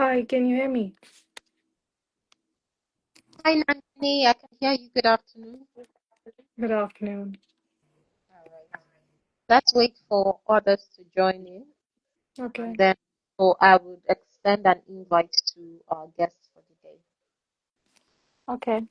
Hi, can you hear me? Hi, Nandni. I can hear you. Good afternoon. Good afternoon. All right. Let's wait for others to join in, and Okay. then so I would extend an invite to our guests for the day. Okay.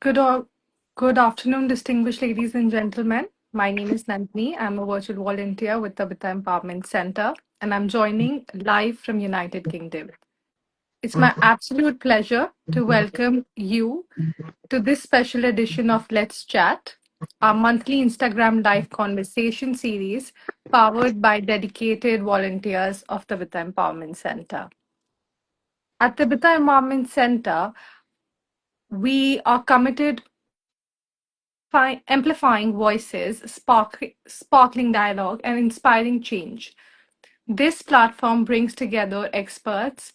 Good, good afternoon, distinguished ladies and gentlemen. My name is Nandni. I'm a virtual volunteer with Tabitha Empowerment Center, and I'm joining live from United Kingdom. It's my absolute pleasure to welcome you to this special edition of Let's Chat, our monthly Instagram live conversation series powered by dedicated volunteers of Tabitha Empowerment Center. At Tabitha Empowerment Center, we are committed amplifying voices, sparkling dialogue, and inspiring change. This platform brings together experts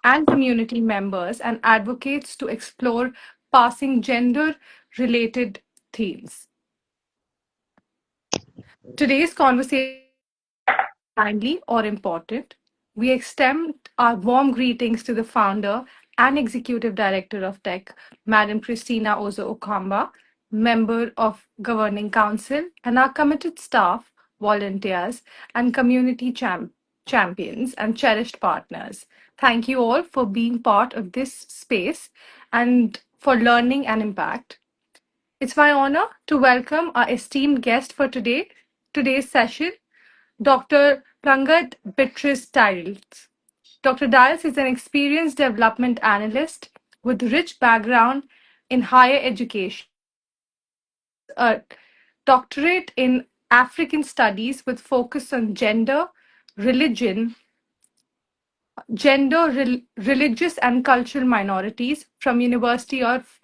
and community members and advocates to explore passing gender related themes. Today's conversation timely or important, we extend our warm greetings to the founder and executive director of Tech, Madam Christina Ozo Okamba, member of Governing Council, and our committed staff, volunteers, and community champions and cherished partners. Thank you all for being part of this space and for learning and impact. It's my honor to welcome our esteemed guest for today's session, Dr. Bitrus Dayil. Dr. Dayil is an experienced development analyst with rich background in higher education. He holds a doctorate in African studies with focus on religion, religious and cultural minorities from University of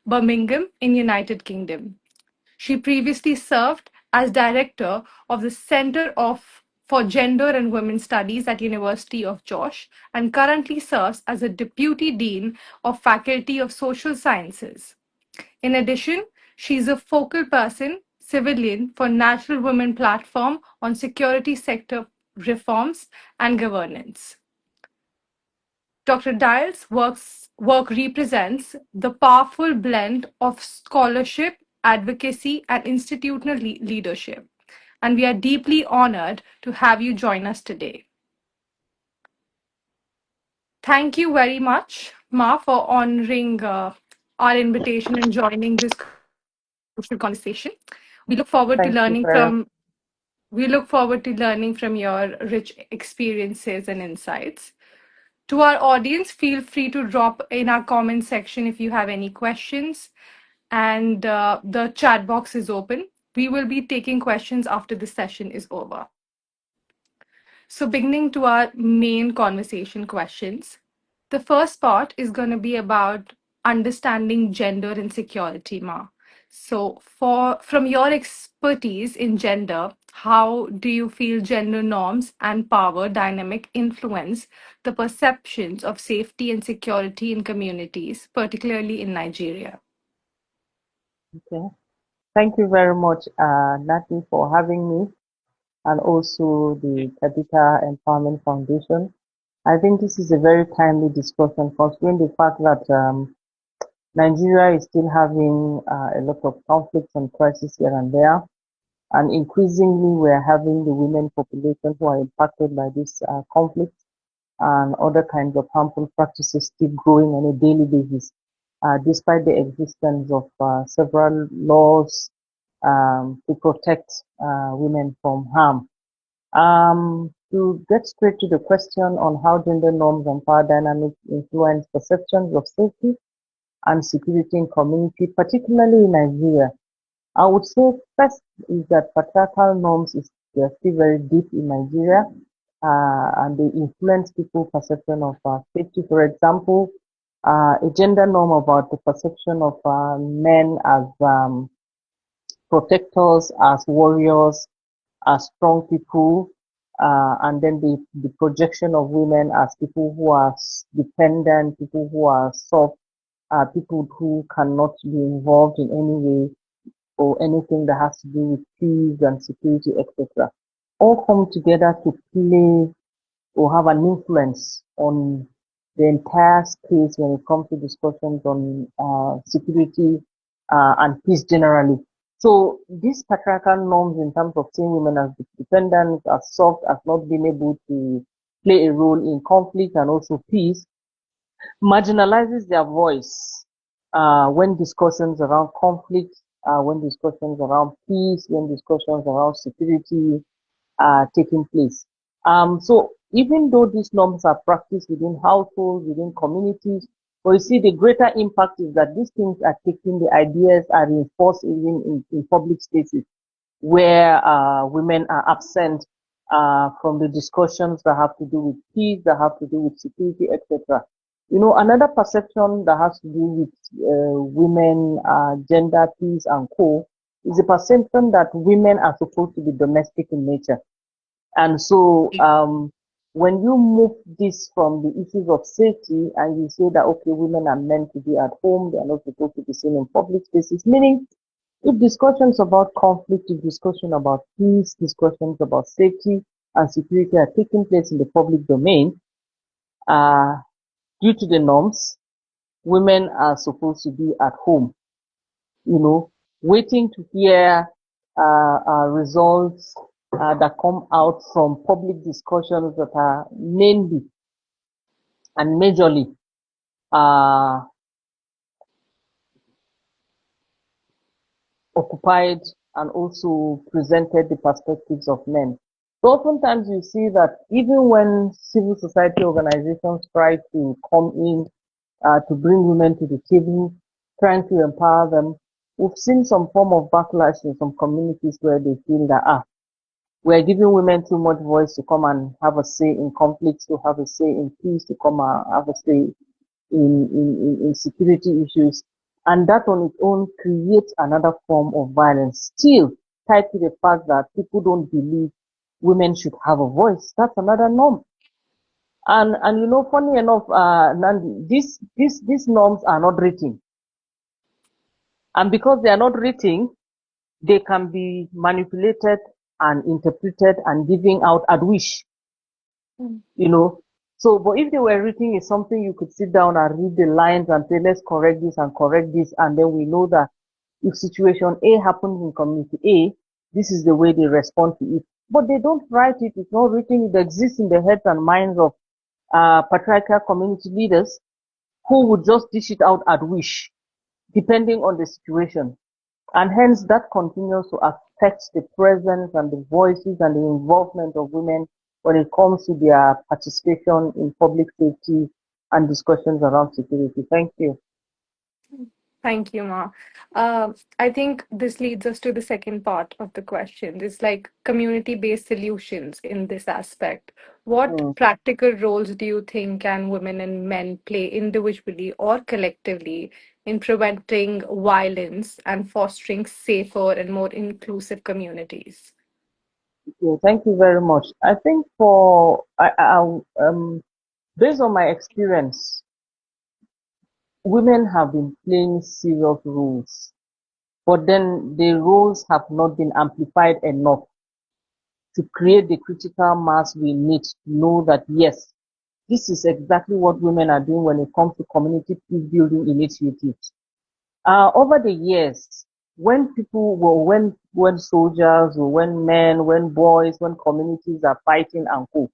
Birmingham in United Kingdom. She previously served as director of the Center for Gender and Women Studies at University of Josh and currently serves as a deputy dean of Faculty of Social Sciences. In addition, she is a focal person civilian for National Women Platform on security sector reforms and governance. Dr. Dial's work represents the powerful blend of scholarship, advocacy, and institutional leadership. And we are deeply honored to have you join us today. Thank you very much, Ma, for honoring our invitation and joining this crucial conversation. We look forward to Thank you learning very from we look forward to learning from your rich experiences and insights. To our audience, feel free to drop in our comment section if you have any questions. And the chat box is open. We will be taking questions after the session is over. So, beginning to our main conversation questions, the first part is going to be about understanding gender insecurity, Ma. So, from your expertise in gender, how do you feel gender norms and power dynamic influence the perceptions of safety and security in communities, particularly in Nigeria? okay. Thank you very much, Nati, for having me, and also the Tabitha Empowerment Foundation. I think this is a very timely discussion, considering the fact that Nigeria is still having a lot of conflicts and crises here and there, and increasingly we're having the women population who are impacted by this conflict and other kinds of harmful practices still growing on a daily basis, despite the existence of several laws to protect women from harm. To get straight to the question on how gender norms and power dynamics influence perceptions of safety and security in community, particularly in Nigeria, I would say first is that patriarchal norms is they're still very deep in Nigeria, and they influence people's perception of safety. For example, a gender norm about the perception of men as protectors, as warriors, as strong people, and then the projection of women as people who are dependent, people who are soft, people who cannot be involved in any way or anything that has to do with peace and security, etc., all come together to play or have an influence on the entire space when it comes to discussions on security and peace generally. So these patriarchal norms in terms of seeing women as dependent, as soft, as not being able to play a role in conflict and also peace, marginalizes their voice when discussions around conflict, when discussions around peace, when discussions around security are taking place. So even though these norms are practiced within households, within communities, but you see the greater impact is that these things are taken, the ideas are reinforced even in public spaces where women are absent from the discussions that have to do with peace, that have to do with security, etc. You know, another perception that has to do with women, gender, peace, and co is the perception that women are supposed to be domestic in nature. And so, when you move this from the issues of safety and you say that, okay, women are meant to be at home, they are not supposed to be seen in public spaces, meaning if discussions about conflict, if discussion about peace, discussions about safety and security are taking place in the public domain, due to the norms, women are supposed to be at home, you know, waiting to hear results that come out from public discussions that are mainly and majorly uh, occupied and also presented the perspectives of men. So oftentimes you see that even when civil society organizations try to come in to bring women to the table, trying to empower them, we've seen some form of backlash in some communities where they feel that, we're giving women too much voice to come and have a say in conflicts, to have a say in peace, to come and have a say in security issues. And that on its own creates another form of violence, still tied to the fact that people don't believe women should have a voice. That's another norm. And you know, funny enough, Nandi, these norms are not written. And because they are not written, they can be manipulated and interpreted and given out at wish, you know. So, but if they were written, it's something you could sit down and read the lines and say, let's correct this and correct this. And then we know that if situation A happens in community A, this is the way they respond to it. But they don't write it. It's not written. It exists in the heads and minds of patriarchal community leaders who would just dish it out at wish, depending on the situation. And hence that continues to affect the presence and the voices and the involvement of women when it comes to their participation in public safety and discussions around security. Thank you. Thank you, Ma. I think this leads us to the second part of the question. It's like community-based solutions in this aspect. What Mm. practical roles do you think can women and men play individually or collectively in preventing violence and fostering safer and more inclusive communities? Okay, thank you very much. I think based on my experience, women have been playing serious roles, but then the roles have not been amplified enough to create the critical mass we need to know that yes, this is exactly what women are doing when it comes to community peace building initiatives. Over the years, when people were, when soldiers or when men, when boys, when communities are fighting and co,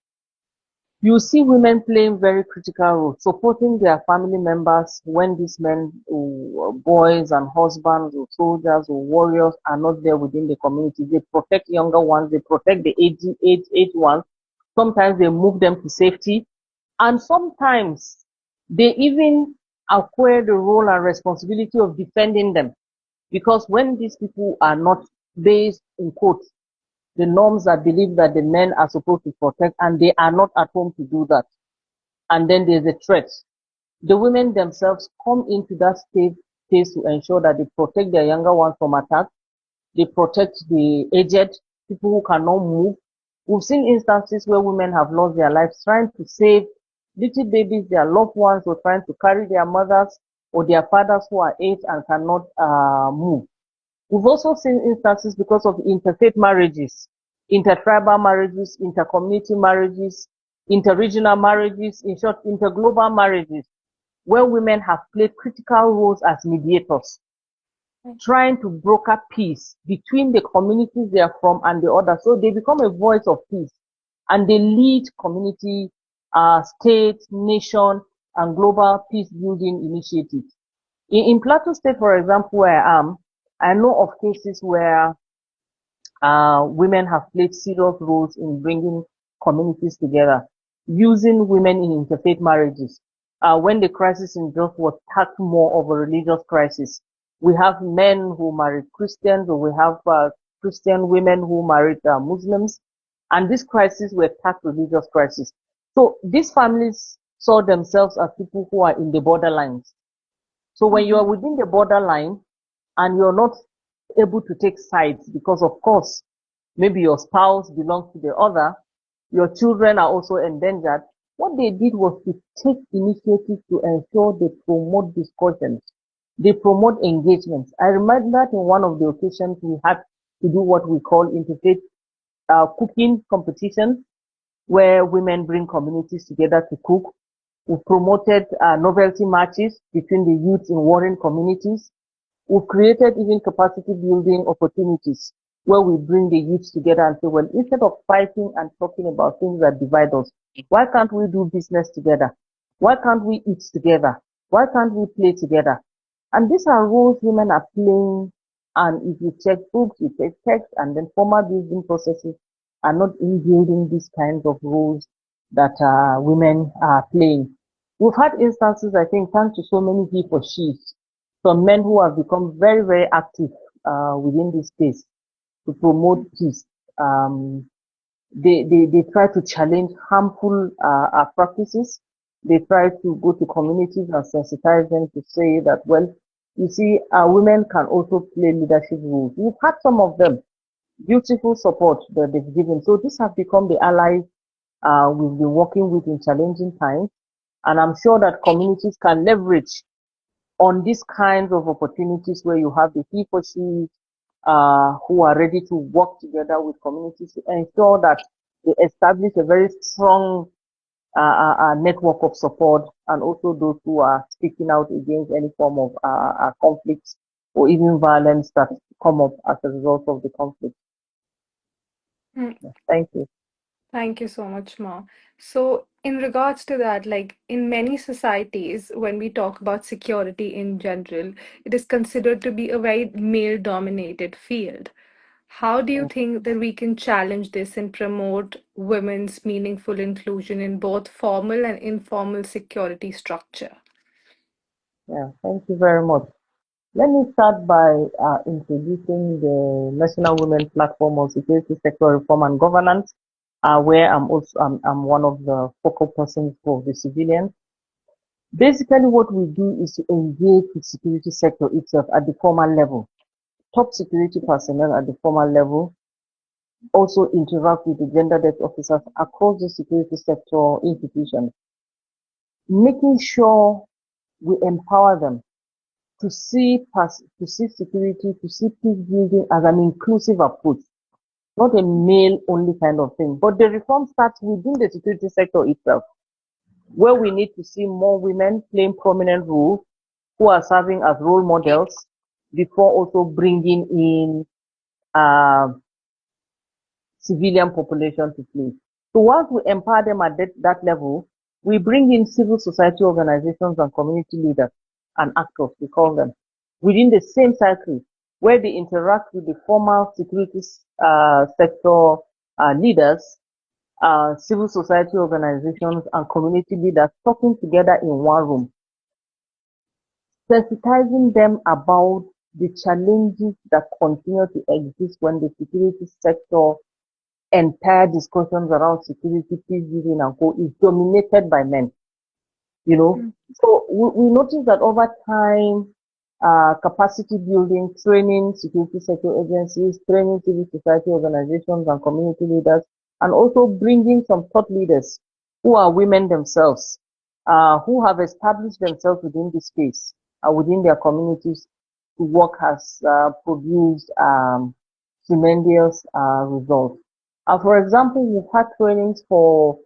you see women playing very critical roles, supporting their family members when these men, or boys and husbands or soldiers or warriors are not there within the community. They protect younger ones, they protect the aged ones. Sometimes they move them to safety. And sometimes they even acquire the role and responsibility of defending them. Because when these people are not based in quotes, the norms that believe that the men are supposed to protect and they are not at home to do that. And then there's a threat. The women themselves come into that space to ensure that they protect their younger ones from attack. They protect the aged, people who cannot move. We've seen instances where women have lost their lives trying to save little babies, their loved ones, or trying to carry their mothers or their fathers who are aged and cannot move. We've also seen instances because of interfaith marriages, intertribal marriages, intercommunity marriages, interregional marriages, in short, interglobal marriages, where women have played critical roles as mediators, trying to broker peace between the communities they are from and the others. So they become a voice of peace and they lead community, state, nation, and global peace building initiatives. In Plateau State, for example, where I am, I know of cases where women have played serious roles in bringing communities together, using women in interfaith marriages. When the crisis in Jos was tacked more of a religious crisis, we have men who married Christians, or we have Christian women who married Muslims, and this crisis were tacked religious crisis. So these families saw themselves as people who are in the borderlines. So when you are within the borderline and you're not able to take sides because, of course, maybe your spouse belongs to the other, your children are also endangered, what they did was to take initiative to ensure they promote discussions, they promote engagements. I remember that in one of the occasions we had to do what we call interfaith cooking competitions, where women bring communities together to cook. We promoted novelty matches between the youth in warring communities. We've created even capacity building opportunities where we bring the youth together and say, well, instead of fighting and talking about things that divide us, why can't we do business together? Why can't we eat together? Why can't we play together? And these are roles women are playing. And if you check books, you check text, and then formal building processes are not in building these kinds of roles that women are playing. We've had instances, I think, thanks to so many he for she's, some men who have become very, very active within this space to promote peace. They try to challenge harmful practices. They try to go to communities and sensitize them to say that, well, you see, women can also play leadership roles. We've had some of them, beautiful support that they've given. So these have become the allies we've been working with in challenging times. And I'm sure that communities can leverage on these kinds of opportunities where you have the he for she who are ready to work together with communities to ensure that they establish a very strong network of support, and also those who are speaking out against any form of conflicts or even violence that come up as a result of the conflict. Mm. Thank you. Thank you so much, Ma. So, in regards to that, like in many societies, when we talk about security in general, it is considered to be a very male-dominated field. How do you think that we can challenge this and promote women's meaningful inclusion in both formal and informal security structure? Yeah, thank you very much. Let me start by introducing the National Women Platform on Security Sector Reform and Governance, where I'm one of the focal persons for the civilians. Basically, what we do is to engage with security sector itself at the formal level. Top security personnel at the formal level also interact with the gender desk officers across the security sector institutions, making sure we empower them to see security, to see peace building as an inclusive approach, not a male only kind of thing. But the reform starts within the security sector itself, where we need to see more women playing prominent roles who are serving as role models before also bringing in uh, civilian population to play. So once we empower them at that level, we bring in civil society organizations and community leaders and actors, we call them, within the same cycle where they interact with the formal security sector leaders, civil society organizations, and community leaders talking together in one room, sensitizing them about the challenges that continue to exist when the security sector entire discussions around security, peace building, and co is dominated by men. You know, so we notice that over time, capacity building, training security sector agencies, training civil society organizations and community leaders, and also bringing some thought leaders who are women themselves, who have established themselves within this space, within their communities to work has produced tremendous results. For example, we've had trainings for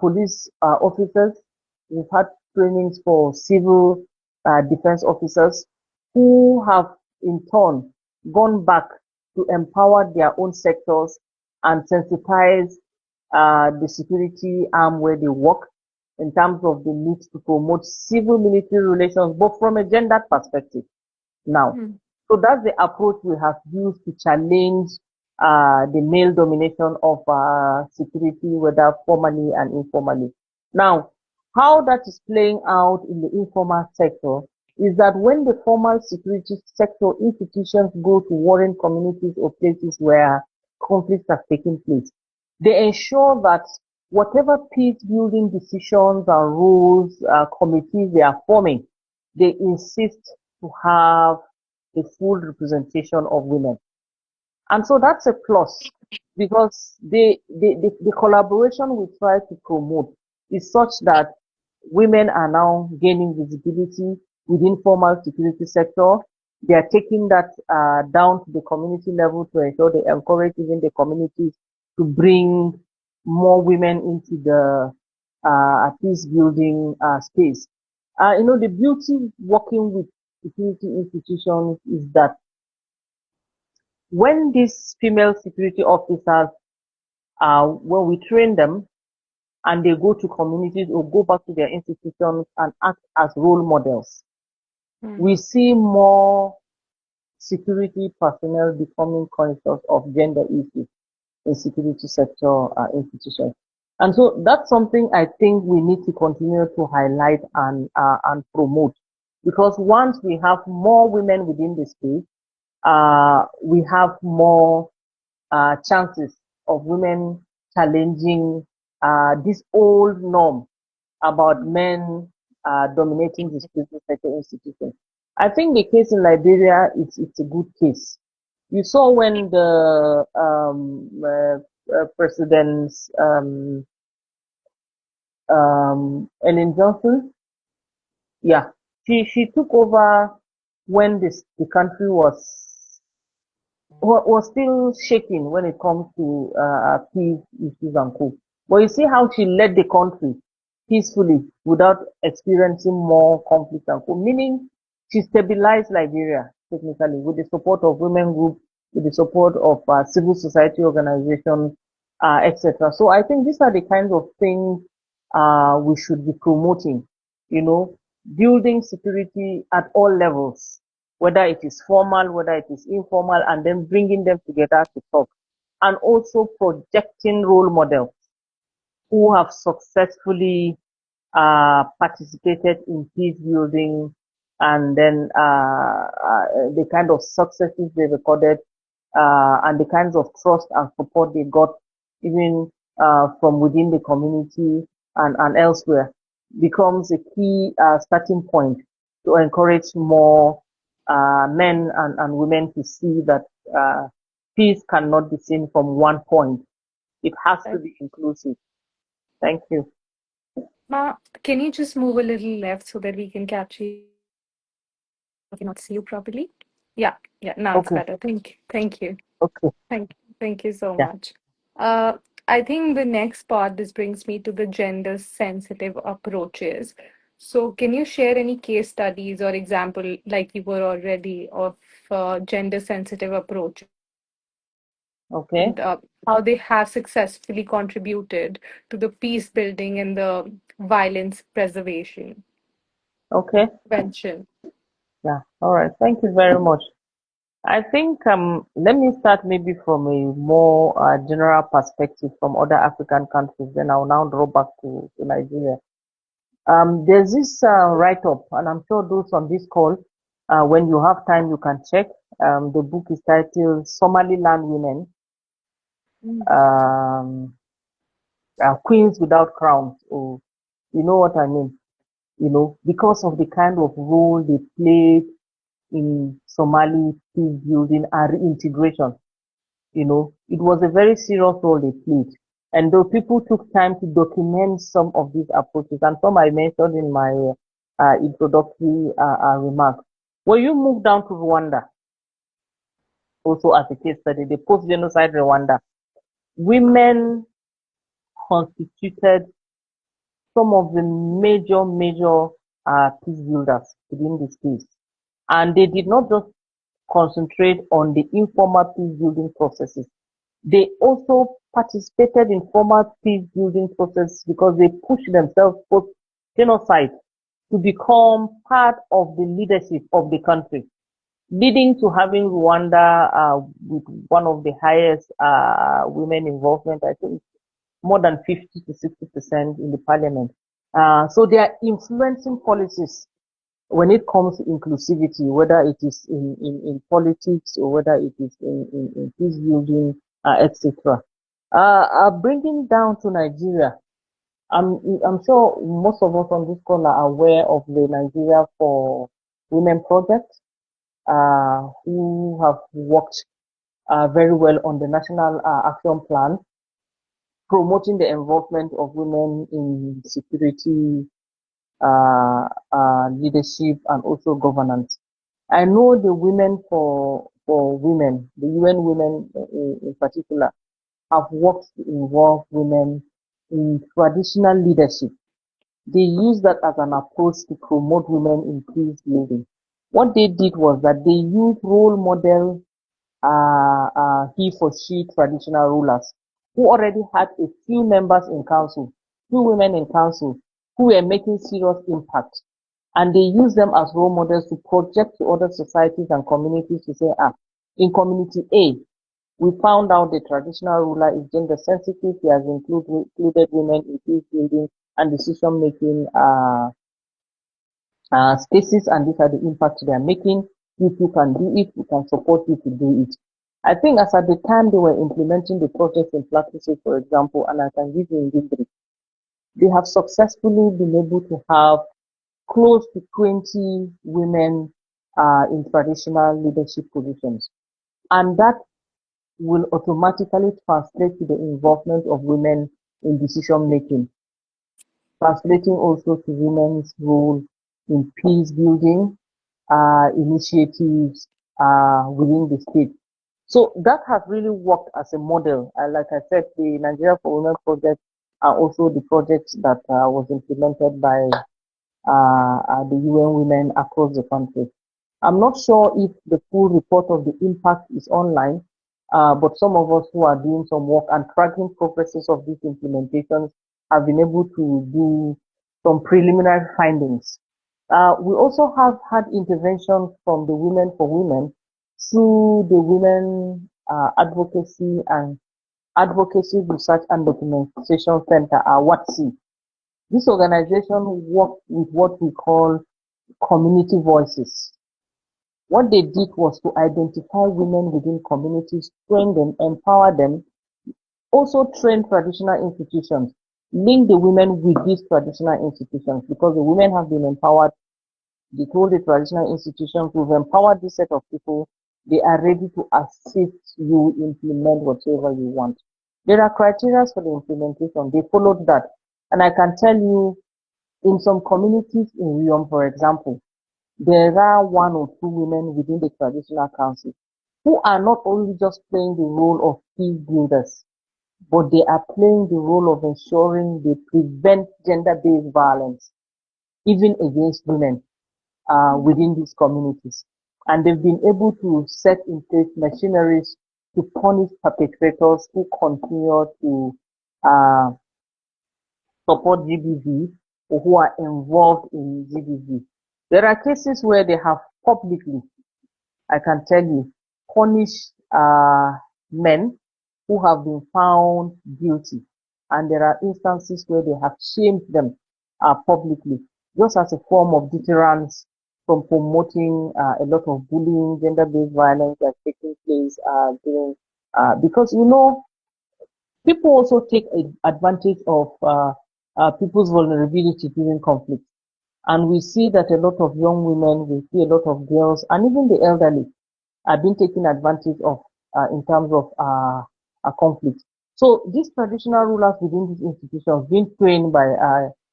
police officers. We've had trainings for civil defense officers who have in turn gone back to empower their own sectors and sensitize the security arm where they work in terms of the need to promote civil-military relations, but from a gender perspective now. So that's the approach we have used to challenge the male domination of security, whether formally and informally. Now, how that is playing out in the informal sector is that when the formal security sector institutions go to warring communities or places where conflicts have taken place, they ensure that whatever peace building decisions and rules, committees they are forming, they insist to have a full representation of women. And so that's a plus because the collaboration we try to promote is such that women are now gaining visibility within formal security sector. They are taking that down to the community level to ensure they encourage even the communities to bring more women into the peace building space. The beauty working with security institutions is that when these female security officers, when we train them and they go to communities or go back to their institutions and act as role models, we see more security personnel becoming conscious of gender issues in security sector institutions. And so that's something I think we need to continue to highlight and promote, because once we have more women within the space, we have more chances of women challenging this old norm about men dominating the security sector institutions. I think the case in Liberia, it's a good case. You saw when the President Ellen Johnson, yeah, she took over when the country was still shaking when it comes to peace issues and co. But you see how she led the country peacefully without experiencing more conflict and co. Meaning she stabilized Liberia technically with the support of women groups, with the support of civil society organizations, etc. So I think these are the kinds of things we should be promoting. Building security at all levels, whether it is formal, whether it is informal, and then bringing them together to talk. And also projecting role models who have successfully participated in peace building, and then the kind of successes they recorded, and the kinds of trust and support they got even from within the community and elsewhere, becomes a key starting point to encourage more men and women to see that peace cannot be seen from one point. It has to be inclusive. Thank you. Ma, can you just move a little left so that we can capture you cannot see you properly? Yeah, yeah, now it's Okay, better. Thank you. okay, Thank you so yeah, much. Uh, I think the next part, this brings me to the gender sensitive approaches. So, can you share any case studies or example, like you were already, of gender sensitive approach okay, and how they have successfully contributed to the peace building and the violence preservation okay, prevention? yeah. All right. Thank you very much. I think let me start maybe from a more general perspective from other African countries. Then I'll now draw back to Nigeria. There's this write-up, and I'm sure those on this call, when you have time, you can check. The book is titled Somaliland Women, Mm. um, Queens Without Crowns. Or, you know what I mean? Because of the kind of role they played in Somali peace building and reintegration. It was a very serious role they played. And though people took time to document some of these approaches, and some I mentioned in my introductory remarks. When you move down to Rwanda, also as a case study, the post-genocide Rwanda, women constituted some of the major peace builders within the space. And they did not just concentrate on the informal peace building processes. They also participated in formal peace building process because they pushed themselves post genocide to become part of the leadership of the country, leading to having Rwanda with one of the highest women involvement, I think more than 50 to 60% in the parliament. So they are influencing policies when it comes to inclusivity, whether it is in politics or whether it is in peace building, etc. Bringing down to Nigeria, I'm sure most of us on this call are aware of the Nigeria for Women project, who have worked very well on the National Action Plan, promoting the involvement of women in security, leadership, and also governance. I know the Women for Women, the UN Women in particular, have worked to involve women in traditional leadership. They use that as an approach to promote women in peace building. What they did was that they used role model he for she traditional rulers who already had a few members in council, few women in council who were making serious impact. And they use them as role models to project to other societies and communities to say, in community A, we found out the traditional ruler is gender sensitive. He has included women in peace building and decision making spaces, and these are the impacts they are making. If you can do it, we can support you to do it. I think as at the time they were implementing the project in Plangsat, for example, and I can give you in brief, they have successfully been able to have close to 20 women in traditional leadership positions. And that will automatically translate to the involvement of women in decision making, translating also to women's role in peace building initiatives within the state. So that has really worked as a model. Like I said, the Nigeria for Women project are also the projects that was implemented by the UN women across the country. I'm not sure if the full report of the impact is online, but some of us who are doing some work and tracking progresses of these implementations have been able to do some preliminary findings. We also have had interventions from the Women for Women through the Women Advocacy Research and Documentation Center, WATC. This organization worked with what we call community voices. What they did was to identify women within communities, train them, empower them, also train traditional institutions, link the women with these traditional institutions because the women have been empowered. They told the traditional institutions, we've empowered this set of people. They are ready to assist you implement whatever you want. There are criteria for the implementation. They followed that. And I can tell you, in some communities in Riom, for example, there are one or two women within the traditional council who are not only just playing the role of peace builders, but they are playing the role of ensuring they prevent gender-based violence, even against women within these communities. And they've been able to set in place machineries to punish perpetrators who continue to support GBV or who are involved in GBV. There are cases where they have publicly, I can tell you, punished men who have been found guilty. And there are instances where they have shamed them publicly, just as a form of deterrence from promoting a lot of bullying, gender-based violence that's taking place during, because people also take advantage of people's vulnerability during conflict. And we see that a lot of young women, we see a lot of girls, and even the elderly are being taken advantage of in terms of conflict. So these traditional rulers within these institutions, being trained by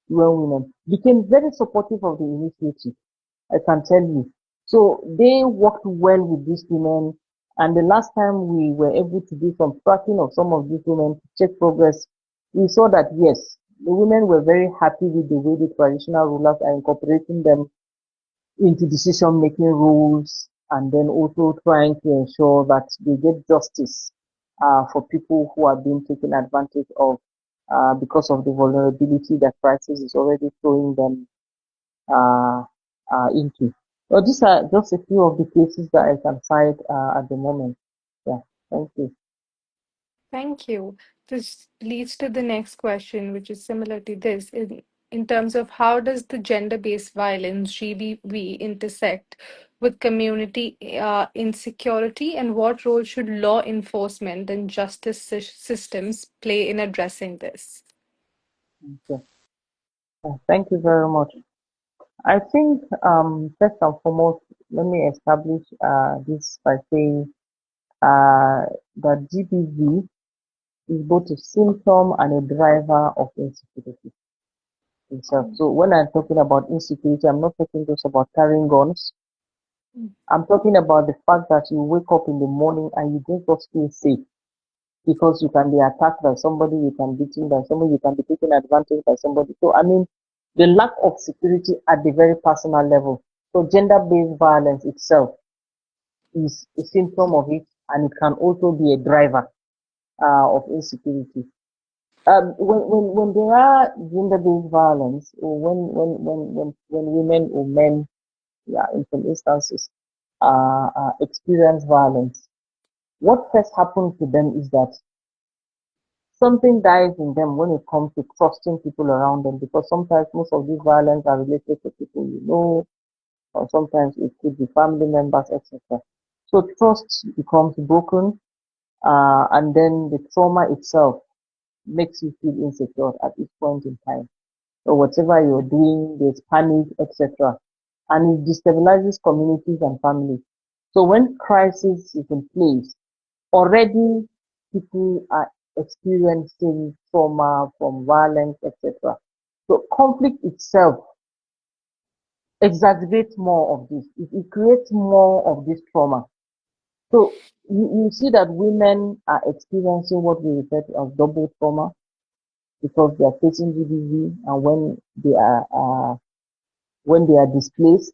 young women, became very supportive of the initiative, I can tell you. So they worked well with these women. And the last time we were able to do some tracking of some of these women to check progress, we saw that yes, the women were very happy with the way the traditional rulers are incorporating them into decision-making rules and then also trying to ensure that they get justice for people who are being taken advantage of because of the vulnerability that crisis is already throwing them uh, into. So these are just a few of the cases that I can cite at the moment. Yeah, thank you. Thank you. This leads to the next question, which is similar to this, in terms of how does the gender-based violence GBV intersect with community insecurity, and what role should law enforcement and justice systems play in addressing this? Okay. Thank you very much. I think first and foremost, let me establish this by saying that GBV is both a symptom and a driver of insecurity itself. Mm, So when I'm talking about insecurity, I'm not talking just about carrying guns. mm, I'm talking about the fact that you wake up in the morning and you don't just feel safe because you can be attacked by somebody, you can be beaten by somebody, you can be taken advantage by somebody. So I mean, the lack of security at the very personal level. So gender-based violence itself is a symptom of it, and it can also be a driver of insecurity. When there are gender-based violence, or when women or men, yeah, in some instances, experience violence, what first happens to them is that something dies in them when it comes to trusting people around them, because sometimes most of these violence are related to people you know, or sometimes it could be family members, etc. So trust becomes broken, and then the trauma itself makes you feel insecure at each point in time. So whatever you're doing, there's panic, etc. And it destabilizes communities and families. So when crisis is in place, already people are experiencing trauma from violence, etc. So conflict itself exacerbates more of this. It creates more of this trauma. So you see that women are experiencing what we refer to as double trauma because they are facing GBV, and when they are displaced,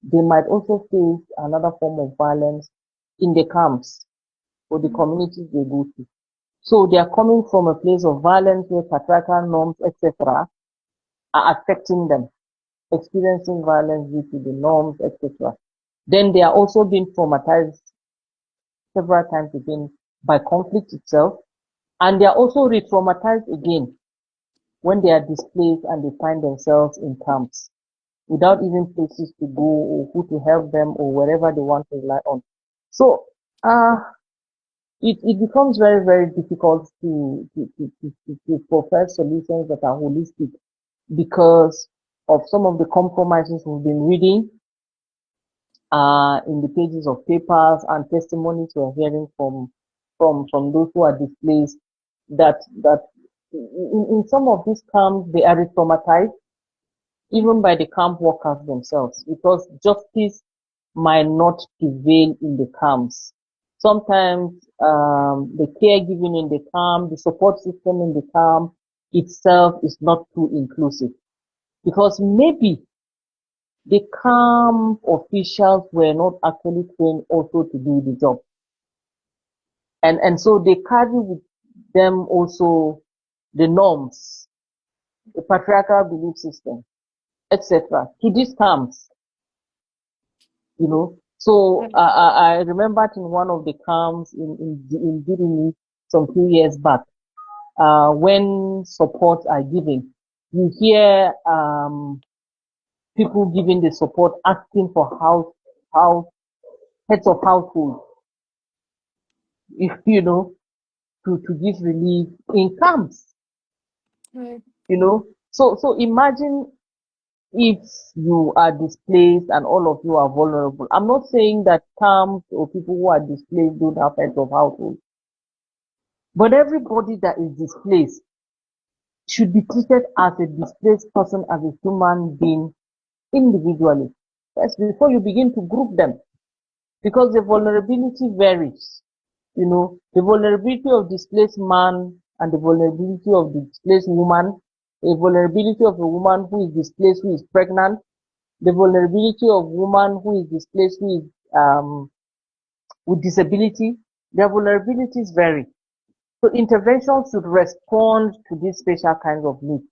they might also face another form of violence in the camps or the mm, communities they go to. So they are coming from a place of violence where patriarchal norms, etc., are affecting them, experiencing violence due to the norms, etc. Then they are also being traumatized several times again by conflict itself, and they are also re-traumatized again when they are displaced and they find themselves in camps without even places to go or who to help them or wherever they want to rely on. So uh, it becomes very, very difficult to profess solutions that are holistic because of some of the compromises we've been reading in the pages of papers and testimonies we're hearing from those who are displaced that in some of these camps they are traumatized even by the camp workers themselves because justice might not prevail in the camps. Sometimes the caregiving in the camp, the support system in the camp itself is not too inclusive because maybe the camp officials were not actually trained also to do the job. And so they carry with them also the norms, the patriarchal belief system, etc. to these camps, you know. So right. I remembered in one of the camps in Bitrus some few years back, when supports are given, you hear people giving the support asking for house heads of household, if you know, to give relief in camps, Right. you know. So imagine if you are displaced and all of you are vulnerable. I'm not saying that camps or people who are displaced don't have heads of household, but everybody that is displaced should be treated as a displaced person, as a human being individually. First, before you begin to group them, because the vulnerability varies. You know, the vulnerability of displaced man and the vulnerability of the displaced woman, the vulnerability of a woman who is displaced who is pregnant, the vulnerability of woman who is displaced who is with disability, their vulnerabilities vary. So intervention should respond to these special kinds of needs,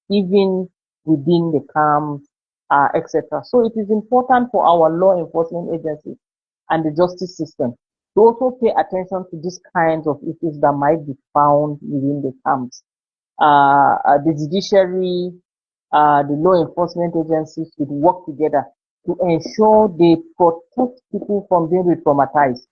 even within the camps, etc. So it is important for our law enforcement agencies and the justice system to also pay attention to these kinds of issues that might be found within the camps. The judiciary, the law enforcement agencies should work together to ensure they protect people from being re-traumatized,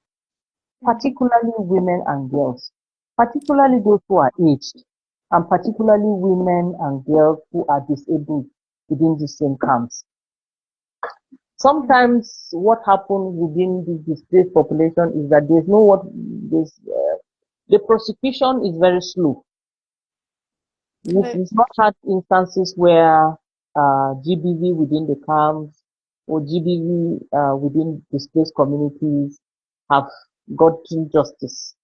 particularly women and girls, particularly those who are aged, and particularly women and girls who are disabled within the same camps. Sometimes what happens within the displaced population is that the prosecution is very slow. We've not had instances where GBV within the camps or GBV within displaced communities have gotten justice.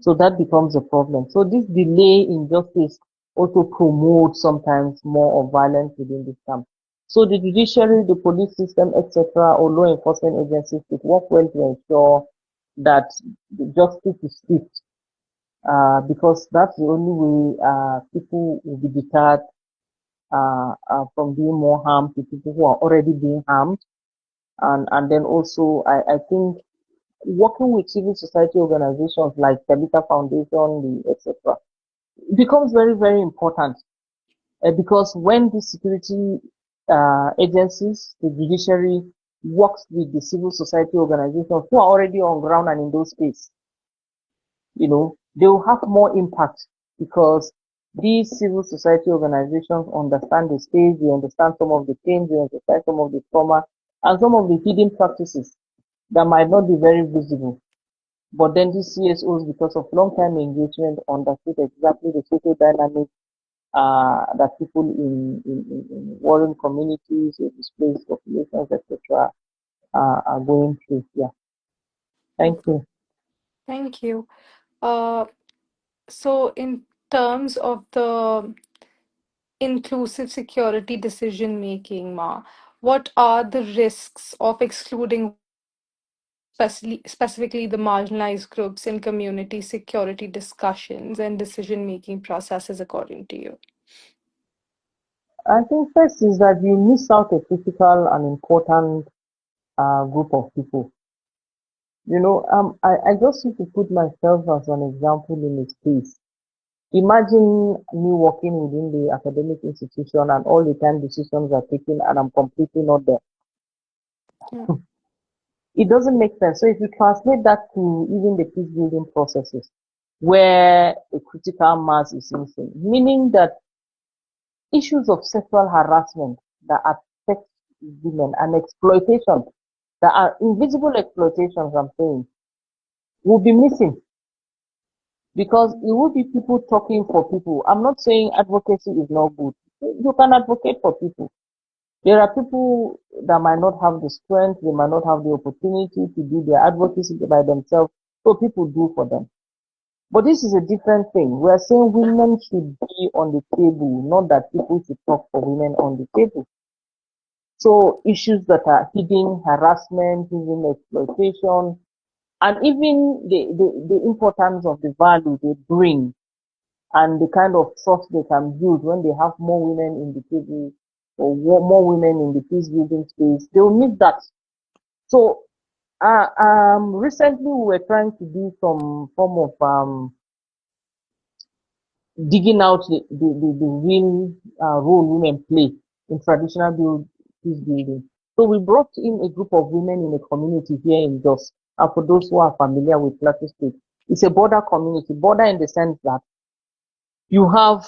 So that becomes a problem. So this delay in justice also promotes sometimes more of violence within this camp. So the judiciary, the police system, etc., or law enforcement agencies should work well to ensure that the justice is swift, because that's the only way people will be deterred from doing more harm to people who are already being harmed. And then also, I think working with civil society organizations like Tabitha Foundation, etc., becomes very, very important, because when the security agencies, the judiciary, works with the civil society organizations who are already on ground and in those spaces, they will have more impact, because these civil society organizations understand the space, they understand some of the pain, they understand some of the trauma, and some of the hidden practices that might not be very visible. But then these CSOs, because of long-time engagement, understood exactly the social dynamics that people in warring communities, or displaced populations, etc., are going through. Yeah. Thank you. Thank you. Uh, so, in terms of the inclusive security decision making, Ma, what are the risks of excluding specifically the marginalized groups in community security discussions and decision making processes, according to you? I think first is that you miss out a critical and important group of people. I just need to put myself as an example in a space. Imagine me working within the academic institution and all the time decisions are taken and I'm completely not there. Yeah. It doesn't make sense. So if you translate that to even the peace building processes, where a critical mass is missing, meaning that issues of sexual harassment that affect women and exploitation, that are invisible exploitations, I'm saying, will be missing, because it will be people talking for people. I'm not saying advocacy is not good. You can advocate for people. There are people that might not have the strength, they might not have the opportunity to do their advocacy by themselves, so people do for them. But this is a different thing. We are saying women should be on the table, not that people should talk for women on the table. So issues that are hidden, harassment, hidden exploitation, and even the importance of the value they bring and the kind of trust they can build when they have more women in the table or more women in the peace building space, they will miss that. So recently we were trying to do some form of digging out the real role women play in traditional peace building. So we brought in a group of women in a community here in Jos. And for those who are familiar with Plateau State, it's a border community, border in the sense that you have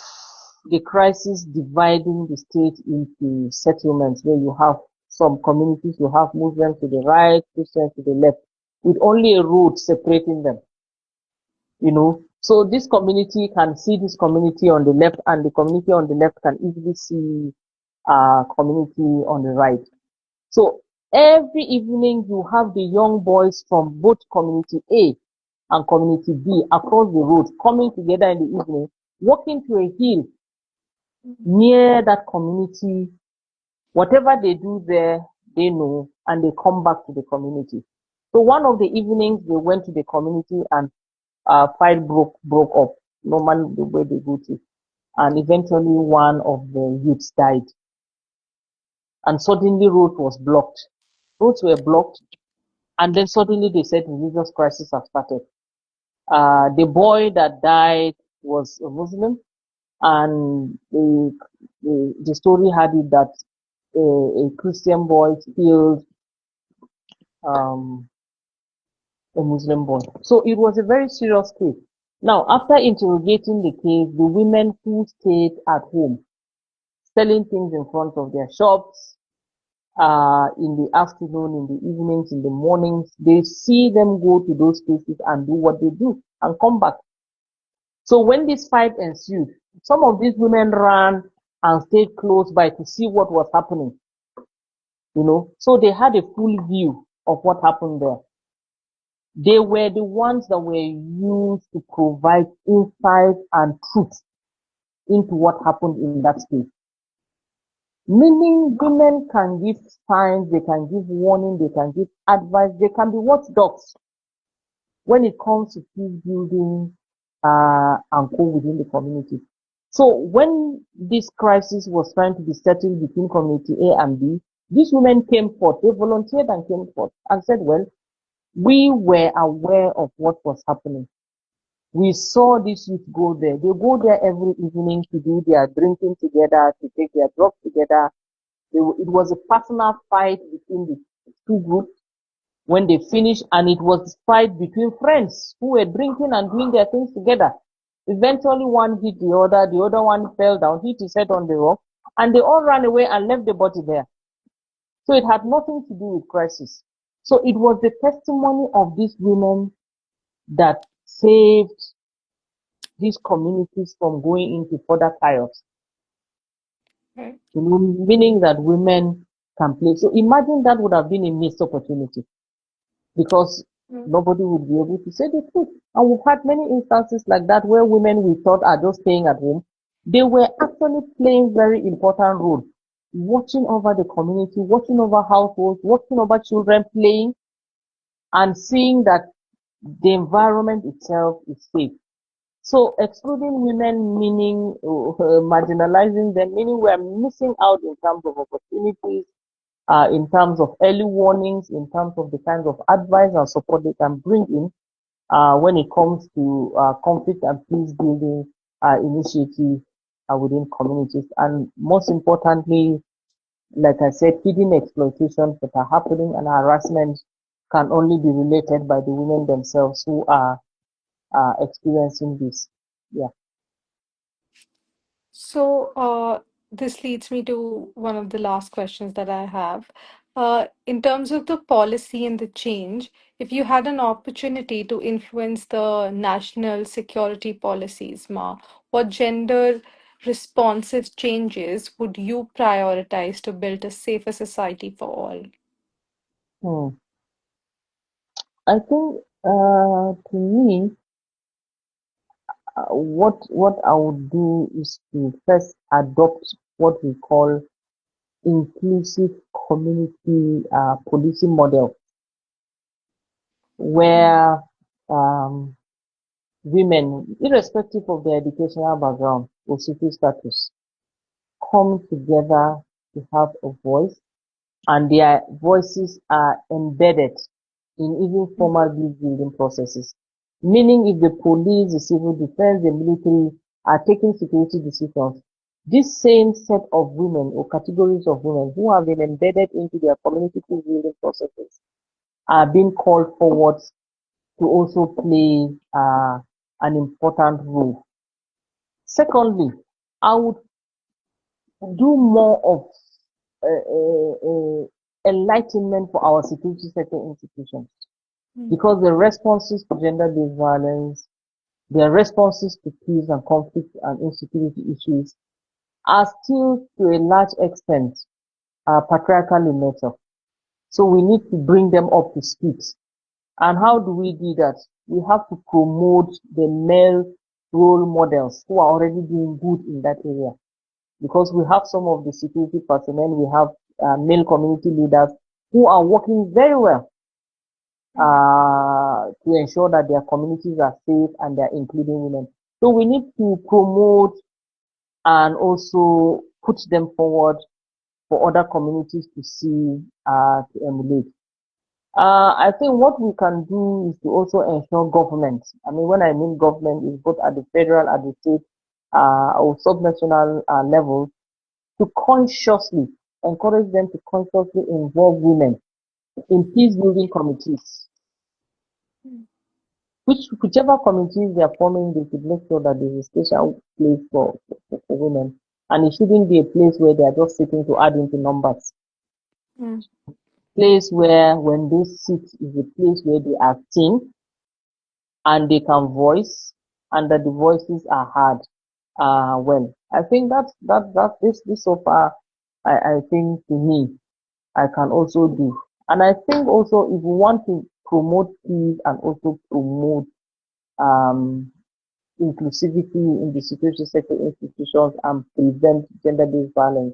the crisis dividing the state into settlements, where you have some communities, you have Muslims to the right, Christians to the left, with only a road separating them. So this community can see this community on the left, and the community on the left can easily see community on the right. So every evening you have the young boys from both community A and community B across the road coming together in the evening, walking to a hill near that community. Whatever they do there, they know, and they come back to the community. So one of the evenings they went to the community and fight broke up, normally the way they go to. And eventually one of the youths died. And suddenly road was blocked. Roads were blocked, and then suddenly they said religious crisis have started. The boy that died was a Muslim, and the story had it that a Christian boy killed um, a Muslim boy. So it was a very serious case. Now, after interrogating the case, the women who stayed at home, selling things in front of their shops, in the afternoon, in the evenings, in the mornings, they see them go to those places and do what they do and come back. So when this fight ensued, some of these women ran and stayed close by to see what was happening. So they had a full view of what happened there. They were the ones that were used to provide insight and truth into what happened in that state. Meaning women can give signs, they can give warning, they can give advice, they can be watchdogs when it comes to peace building and co within the community. So when this crisis was trying to be settled between community A and B, these women came forth, they volunteered and came forth and said, well, we were aware of what was happening. We saw these youth go there. They go there every evening to do their drinking together, to take their drugs together. It was a personal fight between the two groups when they finished, and it was a fight between friends who were drinking and doing their things together. Eventually, one hit the other one fell down, hit his head on the rock, and they all ran away and left the body there. So it had nothing to do with crisis. So it was the testimony of these women that saved these communities from going into further chaos. Right. Meaning that women can play. So imagine that would have been a missed opportunity, because nobody would be able to say the truth. And we've had many instances like that where women we thought are just staying at home, they were actually playing very important role, watching over the community, watching over households, watching over children playing, and seeing that the environment itself is safe. So excluding women meaning marginalizing them, meaning we are missing out in terms of opportunities, in terms of early warnings, in terms of the kinds of advice and support they can bring in when it comes to conflict and peace building initiatives within communities. And most importantly, like I said, hidden exploitations that are happening and harassment can only be related by the women themselves who are experiencing this. Yeah. So, this leads me to one of the last questions that I have. In terms of the policy and the change, if you had an opportunity to influence the national security policies, what gender responsive changes would you prioritize to build a safer society for all? Hmm. I think to me, what I would do is to first adopt what we call inclusive community policing model, where um, women, irrespective of their educational background or social status, come together to have a voice, and their voices are embedded in even formal building processes. Meaning if the police, the civil defense, the military are taking security decisions, this same set of women or categories of women who have been embedded into their community building processes are being called forward to also play an important role. Secondly, I would do more of enlightenment for our security sector institutions, because the responses to gender-based violence, their responses to peace and conflict and insecurity issues are still to a large extent patriarchal in nature. So we need to bring them up to speed. And how do we do that? We have to promote the male role models who are already doing good in that area. Because we have some of the security personnel, we have male community leaders who are working very well to ensure that their communities are safe and they're including women. So we need to promote and also put them forward for other communities to see, to emulate. I think what we can do is to also ensure government. I mean, when I mean government, is both at the federal, at the state, or subnational level, to consciously encourage them to consciously involve women in peace building committees. Whichever committees they are forming, they should make sure that there's a special place for women. And it shouldn't be a place where they are just sitting to add into numbers. Mm. Place where when they sit is a place where they are seen and they can voice and that the voices are heard. Well, I think that this so far, I think to me, I can also do. And I think also if we want to promote peace and also promote um, inclusivity in the security sector institutions and prevent gender-based violence,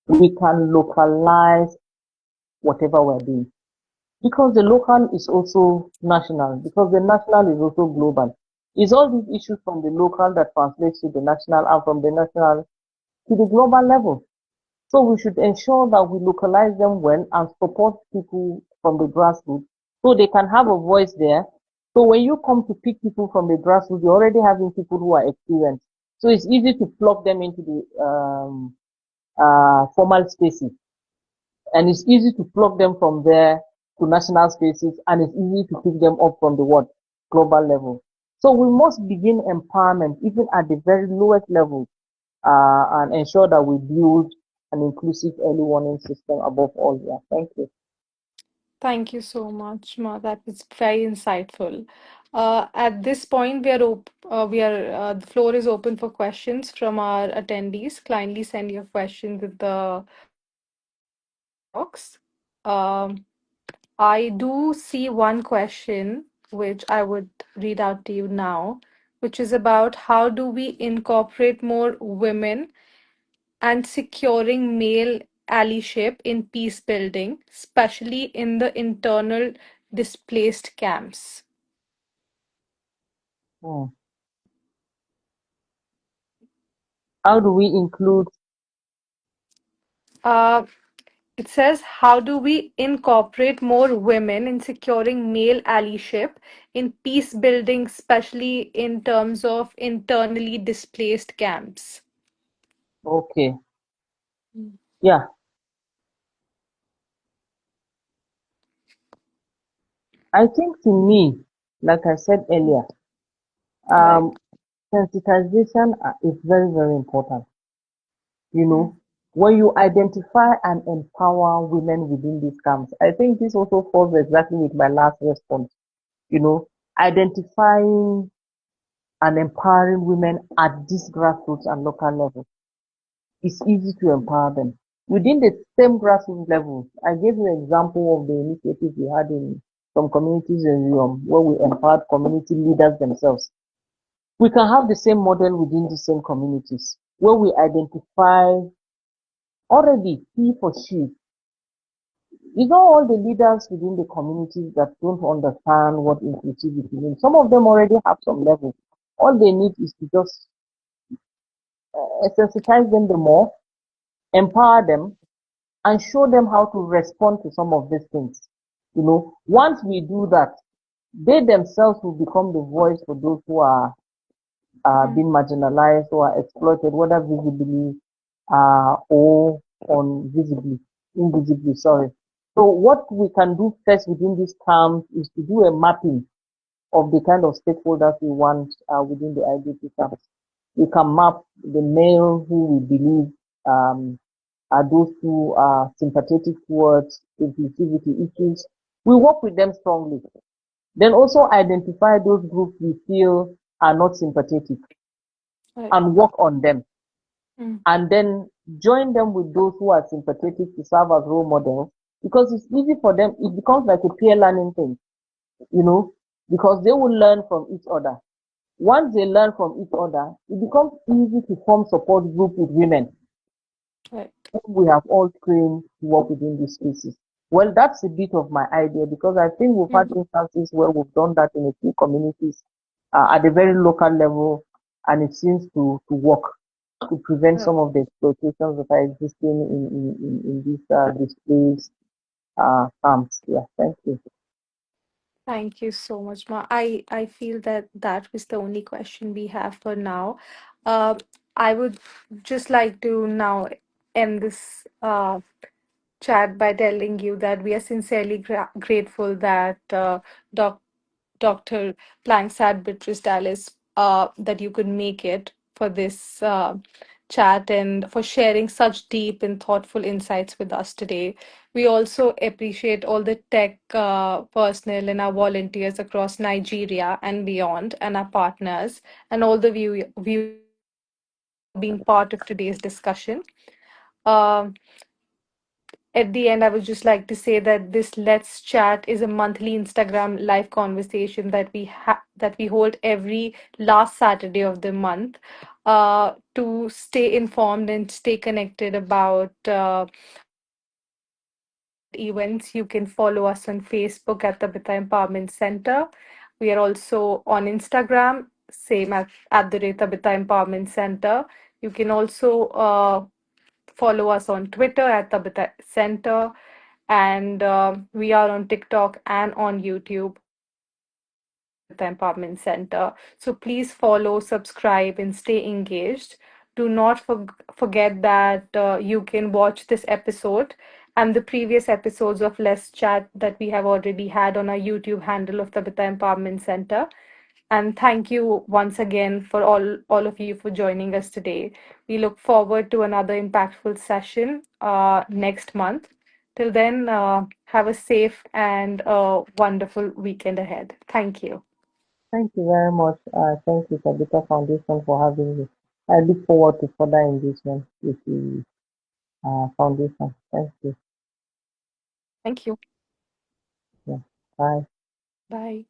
we can localize whatever we're doing. Because the local is also national, because the national is also global. It's all these issues from the local that translates to the national and from the national to the global level. So we should ensure that we localize them well and support people from the grassroots so they can have a voice there. So when you come to pick people from the grassroots, you're already having people who are experienced. So it's easy to plug them into the formal spaces. And it's easy to plug them from there to national spaces, and it's easy to pick them up from the what? Global level. So we must begin empowerment even at the very lowest level, and ensure that we build an inclusive early warning system above all. Yeah, thank you. Thank you so much, Ma. That was very insightful. At this point, the floor is open for questions from our attendees. Kindly send your questions in the chat box. Um, I do see one question which I would read out to you now, which is about how do we incorporate more women and securing male allyship in peace building, especially in the internal displaced camps. Hmm. How do we include? Uh, it says, how do we incorporate more women in securing male allyship in peace building, especially in terms of internally displaced camps? Okay, Mm. yeah, I think to me, like I said earlier, Right. um, sensitization is very, very important. You Mm. know, when you identify and empower women within these camps, I think this also falls exactly with my last response. You know, identifying and empowering women at this grassroots and local level. It's easy to empower them. Within the same grassroots level, I gave you an example of the initiative we had in some communities in Rome where we empowered community leaders themselves. We can have the same model within the same communities where we identify already he for she. It's not all the leaders within the communities that don't understand what inclusivity means. Some of them already have some level. All they need is to just sensitize them the more, empower them, and show them how to respond to some of these things. You know, once we do that, they themselves will become the voice for those who are Mm. being marginalized or exploited, whether visibly or invisibly, sorry. So what we can do first within this camp is to do a mapping of the kind of stakeholders we want within the IDP camps. We can map the male who we believe are those who are sympathetic towards inclusivity issues. We work with them strongly. Then also identify those groups we feel are not sympathetic Right. and work on them. Mm. And then join them with those who are sympathetic to serve as role models because it's easy for them. It becomes like a peer learning thing, you know, because they will learn from each other. Once they learn from each other, it becomes easy to form support group with women Right. whom we have all trained to work within these spaces. Well, that's a bit of my idea because I think we've had Mhm. instances where we've done that in a few communities at a very local level, and it seems to work to prevent Uh, some of the exploitations that are existing in these displaced farms. Yeah, thank you. Thank you so much, Ma. I feel that that was the only question we have for now. Uh, I would just like to now end this chat by telling you that we are sincerely grateful that Doc Dr. Plangsat Bitrus Dallas, that you could make it for this chat and for sharing such deep and thoughtful insights with us today. We also appreciate all the tech personnel and our volunteers across Nigeria and beyond, and our partners, and all the viewers for being part of today's discussion. Um, at the end, I would just like to say that this Let's Chat is a monthly Instagram live conversation that we hold every last Saturday of the month, to stay informed and stay connected about current events. You can follow us on Facebook at the Tabitha Empowerment Center. We are also on Instagram, same at the rate Tabitha Empowerment Center. You can also follow us on Twitter at Tabitha Center, and we are on TikTok and on YouTube at Tabitha Empowerment Center. So please follow, subscribe, and stay engaged. Do not forget that you can watch this episode and the previous episodes of Let's Chat that we have already had on our YouTube handle of Tabitha Empowerment Center. And thank you once again for all of you for joining us today. We look forward to another impactful session next month. Till then, have a safe and wonderful weekend ahead. Thank you. Thank you very much. Thank you, Tabitha Foundation, for having me. I look forward to further engagement with the foundation. Thank you. Thank you. Yeah. Bye. Bye.